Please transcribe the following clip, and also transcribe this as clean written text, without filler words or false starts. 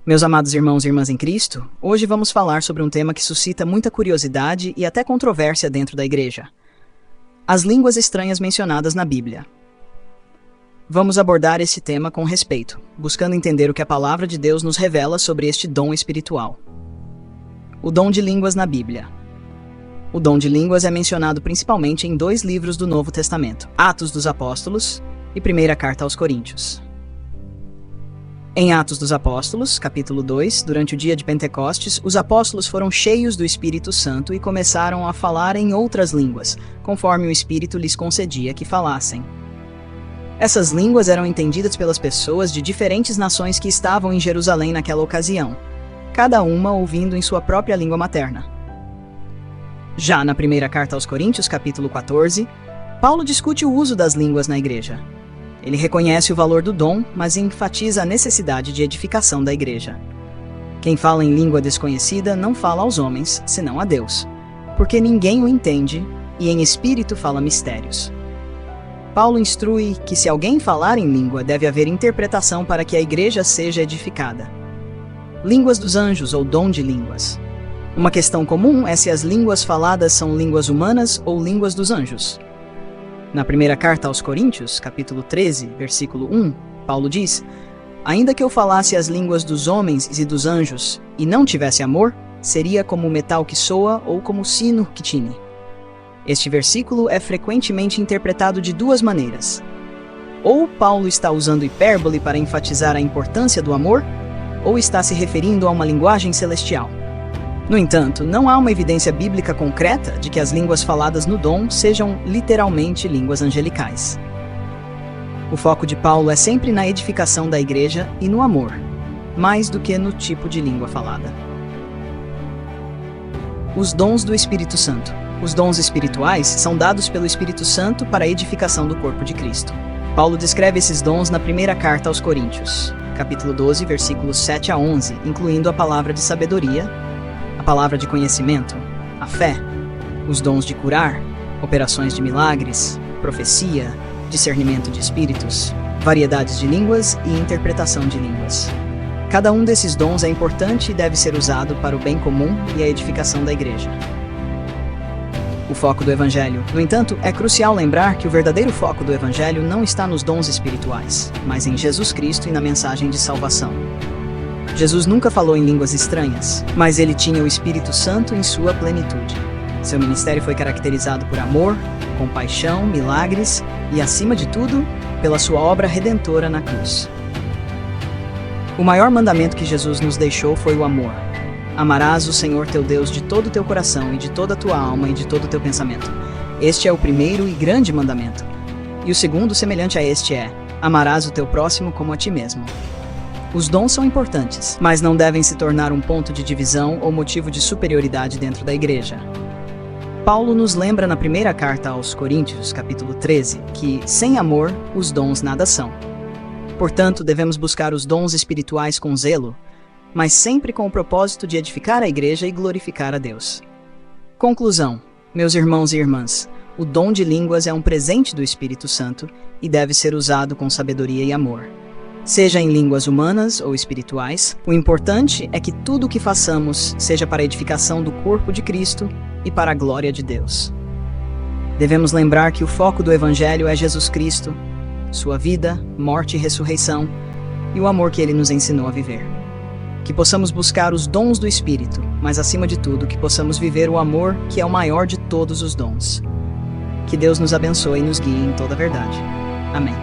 Meus amados irmãos e irmãs em Cristo, hoje vamos falar sobre um tema que suscita muita curiosidade e até controvérsia dentro da igreja: as línguas estranhas mencionadas na Bíblia. Vamos abordar esse tema com respeito, buscando entender o que a palavra de Deus nos revela sobre este dom espiritual. O dom de línguas na Bíblia. O dom de línguas é mencionado principalmente em 2 livros do Novo Testamento, Atos dos Apóstolos e Primeira Carta aos Coríntios. Em Atos dos Apóstolos, capítulo 2, durante o dia de Pentecostes, os apóstolos foram cheios do Espírito Santo e começaram a falar em outras línguas, conforme o Espírito lhes concedia que falassem. Essas línguas eram entendidas pelas pessoas de diferentes nações que estavam em Jerusalém naquela ocasião, cada uma ouvindo em sua própria língua materna. Já na primeira carta aos Coríntios, capítulo 14, Paulo discute o uso das línguas na igreja. Ele reconhece o valor do dom, mas enfatiza a necessidade de edificação da igreja. Quem fala em língua desconhecida não fala aos homens, senão a Deus, porque ninguém o entende e em espírito fala mistérios. Paulo instrui que se alguém falar em língua, deve haver interpretação para que a igreja seja edificada. Línguas dos anjos ou dom de línguas. Uma questão comum é se as línguas faladas são línguas humanas ou línguas dos anjos. Na primeira carta aos Coríntios, capítulo 13, versículo 1, Paulo diz: ainda que eu falasse as línguas dos homens e dos anjos e não tivesse amor, seria como o metal que soa ou como o sino que tine. Este versículo é frequentemente interpretado de 2 maneiras. Ou Paulo está usando hipérbole para enfatizar a importância do amor, ou está se referindo a uma linguagem celestial. No entanto, não há uma evidência bíblica concreta de que as línguas faladas no dom sejam literalmente línguas angelicais. O foco de Paulo é sempre na edificação da igreja e no amor, mais do que no tipo de língua falada. Os dons do Espírito Santo. Os dons espirituais são dados pelo Espírito Santo para a edificação do corpo de Cristo. Paulo descreve esses dons na primeira carta aos Coríntios, capítulo 12, versículos 7 a 11, incluindo a palavra de sabedoria, a palavra de conhecimento, a fé, os dons de curar, operações de milagres, profecia, discernimento de espíritos, variedades de línguas e interpretação de línguas. Cada um desses dons é importante e deve ser usado para o bem comum e a edificação da igreja. O foco do Evangelho. No entanto, é crucial lembrar que o verdadeiro foco do Evangelho não está nos dons espirituais, mas em Jesus Cristo e na mensagem de salvação. Jesus nunca falou em línguas estranhas, mas ele tinha o Espírito Santo em sua plenitude. Seu ministério foi caracterizado por amor, compaixão, milagres e, acima de tudo, pela sua obra redentora na cruz. O maior mandamento que Jesus nos deixou foi o amor. Amarás o Senhor teu Deus de todo o teu coração e de toda a tua alma e de todo o teu pensamento. Este é o primeiro e grande mandamento. E o segundo, semelhante a este, é: amarás o teu próximo como a ti mesmo. Os dons são importantes, mas não devem se tornar um ponto de divisão ou motivo de superioridade dentro da igreja. Paulo nos lembra na primeira carta aos Coríntios, capítulo 13, que, sem amor, os dons nada são. Portanto, devemos buscar os dons espirituais com zelo, mas sempre com o propósito de edificar a igreja e glorificar a Deus. Conclusão. Meus irmãos e irmãs, o dom de línguas é um presente do Espírito Santo e deve ser usado com sabedoria e amor. Seja em línguas humanas ou espirituais, o importante é que tudo o que façamos seja para a edificação do corpo de Cristo e para a glória de Deus. Devemos lembrar que o foco do Evangelho é Jesus Cristo, sua vida, morte e ressurreição, e o amor que ele nos ensinou a viver. Que possamos buscar os dons do Espírito, mas acima de tudo, que possamos viver o amor que é o maior de todos os dons. Que Deus nos abençoe e nos guie em toda a verdade. Amém.